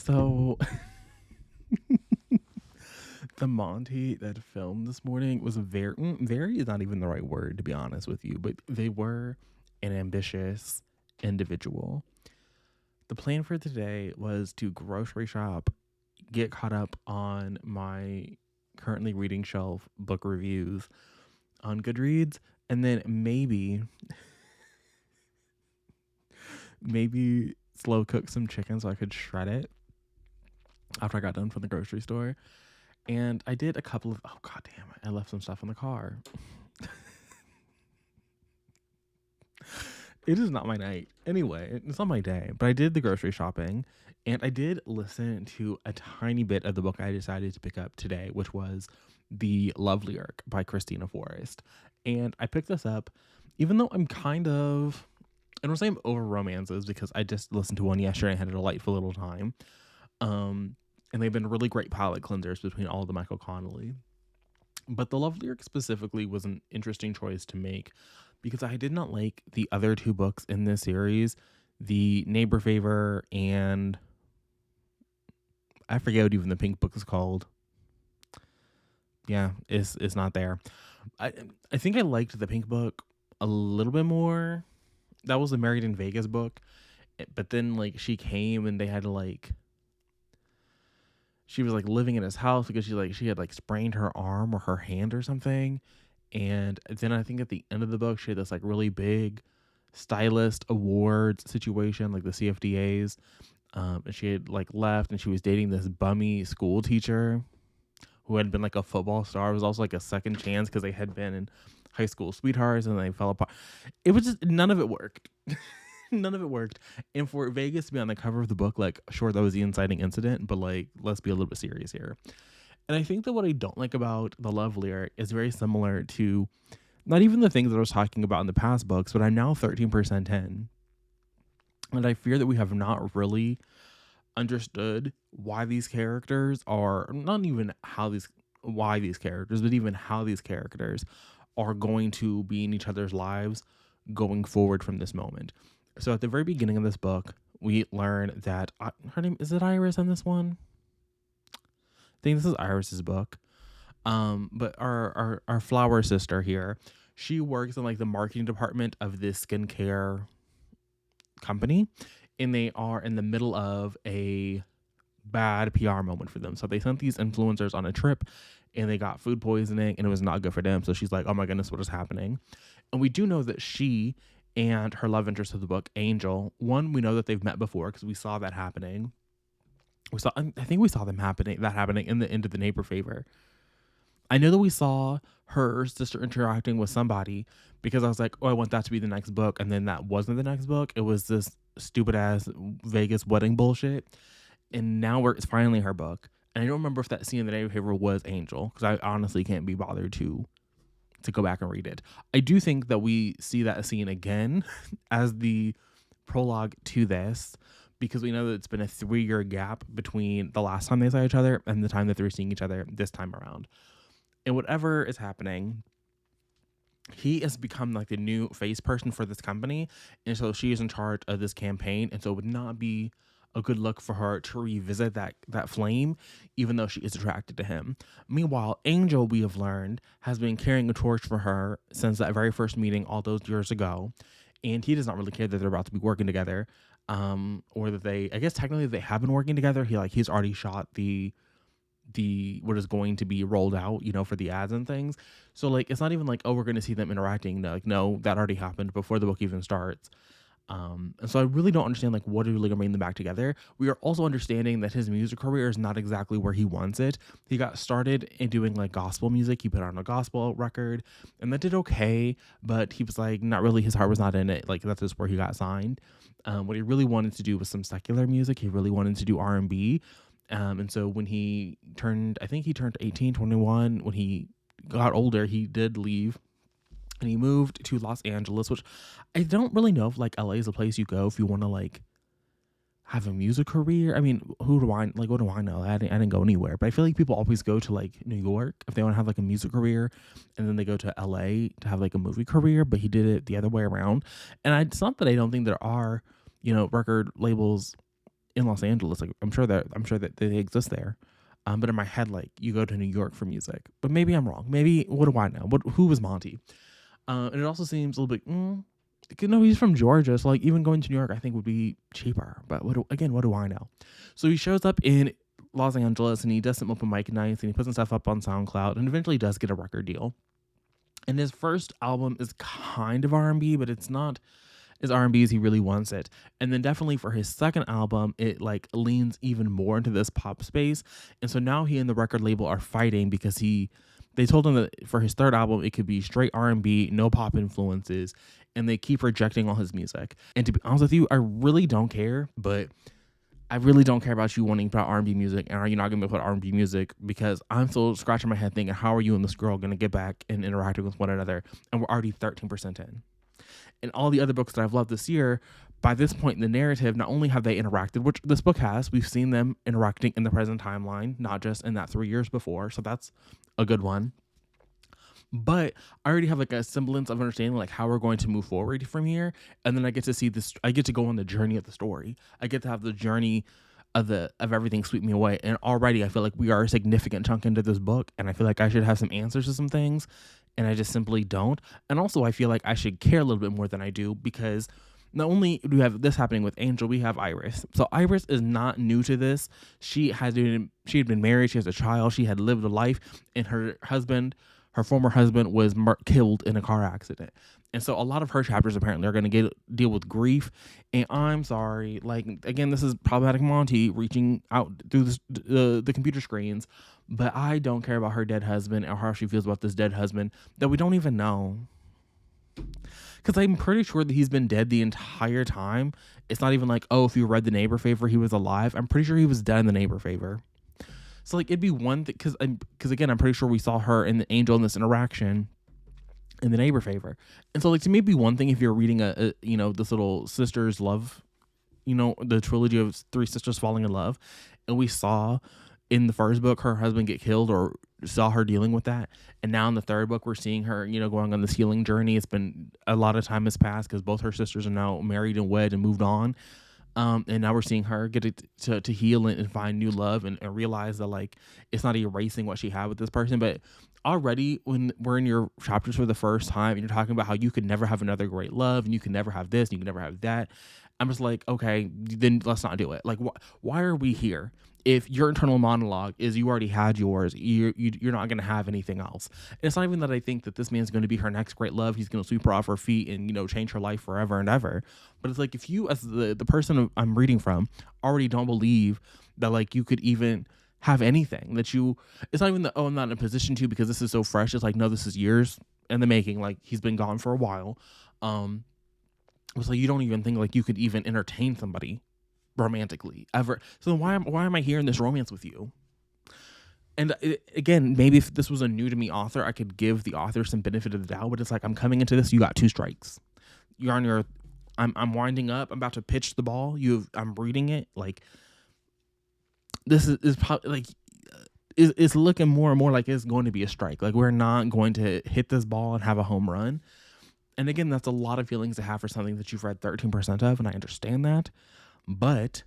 So the Monty that filmed this morning was very is not even the right word, to be honest with you, but they were an ambitious individual. The plan for today was to grocery shop, get caught up on my currently reading shelf book reviews on Goodreads, and then maybe slow cook some chicken so I could shred it after I got done from the grocery store. And I did a couple of, oh god damn it, I left some stuff in the car. It is not my night. Anyway, it's not my day, but I did the grocery shopping and I did listen to a tiny bit of the book I decided to pick up today, which was The Love Lyric by Christina Forrest. And I picked this up, even though I'm kind of, I don't say I'm over romances because I just listened to one yesterday and had a delightful little time. And they've been really great palate cleansers between all of the Michael Connelly. But the Love Lyric specifically was an interesting choice to make because I did not like the other two books in this series, the Neighbor Favor and I forget what even the pink book is called. Yeah, it's not there. I think I liked the pink book a little bit more. That was the Married in Vegas book. But then like she came and they had to like she was like living in his house because she had like sprained her arm or her hand or something. And then I think at the end of the book she had this like really big stylist awards situation, like the CFDAs. And she had like left and she was dating this bummy school teacher who had been like a football star. It was also like a second chance because they had been in high school sweethearts and they fell apart. It was just none of it worked. None of it worked. And for Vegas to be on the cover of the book, like, sure, that was the inciting incident, but like, let's be a little bit serious here. And I think that what I don't like about the Love Lyric is very similar to not even the things that I was talking about in the past books, but I'm now 13% in. And I fear that we have not really understood why these characters are not even why these characters, but even how these characters are going to be in each other's lives going forward from this moment. So at the very beginning of this book, we learn that her name, is it Iris in this one? I think this is Iris's book. But our flower sister here, she works in like the marketing department of this skincare company, and they are in the middle of a bad PR moment for them. So they sent these influencers on a trip and they got food poisoning and it was not good for them. So she's like, oh my goodness, what is happening? And we do know that she and her love interest of the book, Angel, one, we know that they've met before because we saw that happening. I think we saw that happening in the end of the Neighbor Favor. I know that we saw her sister interacting with somebody because I was like, oh, I want that to be the next book. And then that wasn't the next book. It was this stupid ass Vegas wedding bullshit. And now it's finally her book. And I don't remember if that scene in the Neighbor Favor was Angel because I honestly can't be bothered to go back and read it. I do think that we see that scene again as the prologue to this because we know that it's been a 3-year gap between the last time they saw each other and the time that they're seeing each other this time around. And whatever is happening, he has become like the new face person for this company. And so she is in charge of this campaign. And so it would not be a good look for her to revisit that flame, even though she is attracted to him. Meanwhile, Angel, we have learned, has been carrying a torch for her since that very first meeting all those years ago. And he does not really care that they're about to be working together. Or that I guess technically they have been working together. He's already shot the what is going to be rolled out, for the ads and things. So like, it's not even like, oh, we're going to see them interacting. No, that already happened before the book even starts. And so I really don't understand like what is really gonna bring them back together. We are also understanding that his music career is not exactly where he wants it. He got started in doing like gospel music. He put on a gospel record and that did okay, but he was like, not really, his heart was not in it. Like that's just where he got signed. What he really wanted to do was some secular music. He really wanted to do R&B. And so when he turned 18, 21, when he got older, he did leave and he moved to Los Angeles, which I don't really know if like LA is a place you go if you want to like have a music career. I mean, what do I know? I didn't go anywhere, but I feel like people always go to like New York if they want to have like a music career, and then they go to LA to have like a movie career, but he did it the other way around. And it's not that I don't think there are, record labels in Los Angeles. Like I'm sure that they exist there. But in my head, like you go to New York for music. But maybe I'm wrong. Maybe what do I know? Who was Monty? And it also seems a little bit. No, he's from Georgia, so like even going to New York, I think would be cheaper. But what do I know? So he shows up in Los Angeles and he does some open mic nights and he puts himself up on SoundCloud and eventually does get a record deal. And his first album is kind of R&B, but it's not as R&B as he really wants it. And then definitely for his second album, it like leans even more into this pop space. And so now he and the record label are fighting because they told him that for his third album, it could be straight R&B, no pop influences, and they keep rejecting all his music. And to be honest with you, I really don't care, but I really don't care about you wanting to put R&B music, and are you not going to put R&B music? Because I'm still scratching my head thinking, how are you and this girl going to get back and interacting with one another? And we're already 13% in. And all the other books that I've loved this year, by this point in the narrative, not only have they interacted, which this book has, we've seen them interacting in the present timeline, not just in that 3 years before. So that's a good one. But I already have like a semblance of understanding like how we're going to move forward from here. And then I get to see this, I get to go on the journey of the story. I get to have the journey of everything sweep me away. And already I feel like we are a significant chunk into this book. And I feel like I should have some answers to some things. And I just simply don't. And also I feel like I should care a little bit more than I do, because not only do we have this happening with Angel, we have Iris. So Iris is not new to this. She had been married. She has a child. She had lived a life, and her former husband was killed in a car accident. And so a lot of her chapters apparently are going to deal with grief. And I'm sorry, like, again, this is problematic Monty reaching out through the computer screens, but I don't care about her dead husband or how she feels about this dead husband that we don't even know. Because I'm pretty sure that he's been dead the entire time. It's not even like, oh, if you read The Neighbor Favor, he was alive. I'm pretty sure he was dead in The Neighbor Favor. So, like, it'd be one thing, because again, I'm pretty sure we saw her and the Angel in this interaction in The Neighbor Favor. And so, like, to me, it'd be one thing if you're reading this little sisters love, the trilogy of three sisters falling in love, and we saw in the first book her husband get killed, or saw her dealing with that, and now in the third book we're seeing her going on this healing journey. It's been a lot of time has passed because both her sisters are now married and wed and moved on, and now we're seeing her get to heal and find new love and realize that like it's not erasing what she had with this person. But already when we're in your chapters for the first time and you're talking about how you could never have another great love and you can never have this and you can never have that, I'm just like, okay, then let's not do it. Like, why are we here? If your internal monologue is you already had yours, you're not going to have anything else. And it's not even that I think that this man's going to be her next great love. He's going to sweep her off her feet and, change her life forever and ever. But it's like, if you, as the person I'm reading from, already don't believe that like you could even have anything, it's not even that, oh, I'm not in a position to because this is so fresh. It's like, no, this is years in the making. Like, he's been gone for a while. It's like you don't even think like you could even entertain somebody romantically ever. So then why am I here in this romance with you? And again, maybe if this was a new to me author, I could give the author some benefit of the doubt. But it's like, I'm coming into this, you got 2 strikes. You're on your. I'm winding up. I'm about to pitch the ball. I'm reading it. Like, this is probably like. It's looking more and more like it's going to be a strike. Like, we're not going to hit this ball and have a home run. And again, that's a lot of feelings to have for something that you've read 13% of, and I understand that. But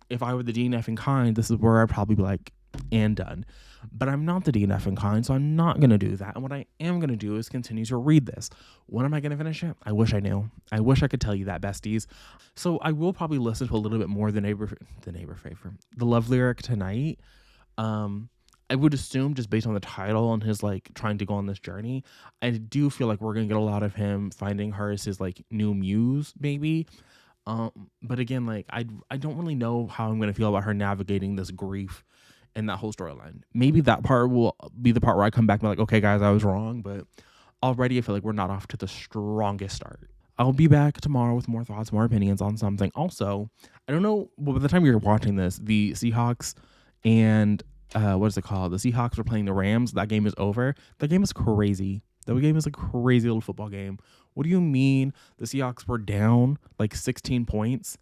if I were the DNF in kind, this is where I'd probably be like, and done. But I'm not the DNF in kind, so I'm not going to do that. And what I am going to do is continue to read this. When am I going to finish it? I wish I knew. I wish I could tell you that, besties. So I will probably listen to a little bit more of the Neighbor Favor, the Love Lyric tonight. I would assume just based on the title and his like trying to go on this journey, I do feel like we're going to get a lot of him finding her as his like new muse, maybe. But again, like I don't really know how I'm going to feel about her navigating this grief and that whole storyline. Maybe that part will be the part where I come back and be like, okay, guys, I was wrong. But already I feel like we're not off to the strongest start. I'll be back tomorrow with more thoughts, more opinions on something. Also, I don't know, by the time you're watching this, the Seahawks and what is it called? The Seahawks were playing the Rams. That game is over. That game is crazy. That game is a crazy little football game. What do you mean the Seahawks were down like 16 points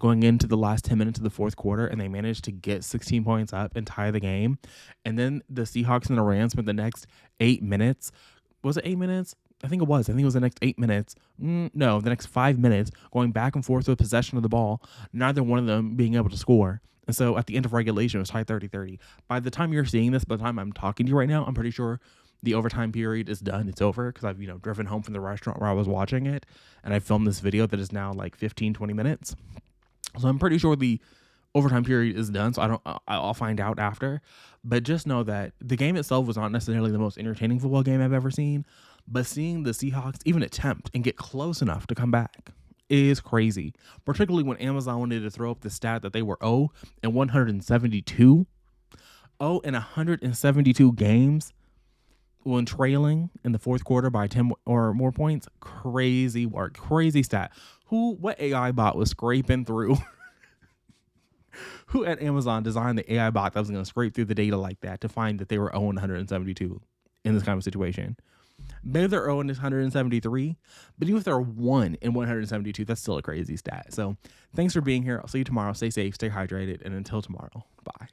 going into the last 10 minutes of the fourth quarter, and they managed to get 16 points up and tie the game? And then the Seahawks and the Rams spent the next 8 minutes. Was it 8 minutes? I think it was the next 8 minutes. No, the next 5 minutes going back and forth with possession of the ball, neither one of them being able to score. And so at the end of regulation, it was tied 30-30. By the time you're seeing this, by the time I'm talking to you right now, I'm pretty sure the overtime period is done. It's over because I've, driven home from the restaurant where I was watching it, and I filmed this video that is now like 15-20 minutes. So I'm pretty sure the overtime period is done. So I'll find out after. But just know that the game itself was not necessarily the most entertaining football game I've ever seen. But seeing the Seahawks even attempt and get close enough to come back is crazy. Particularly when Amazon wanted to throw up the stat that they were 0-172. 0-172 games when trailing in the fourth quarter by 10 or more points. Crazy work. Crazy stat. What AI bot was scraping through? Who at Amazon designed the AI bot that was going to scrape through the data like that to find that they were 0-172 in this kind of situation? Maybe they're 0-173, but even if they're 1-172, that's still a crazy stat. So thanks for being here. I'll see you tomorrow. Stay safe, stay hydrated, and until tomorrow, bye.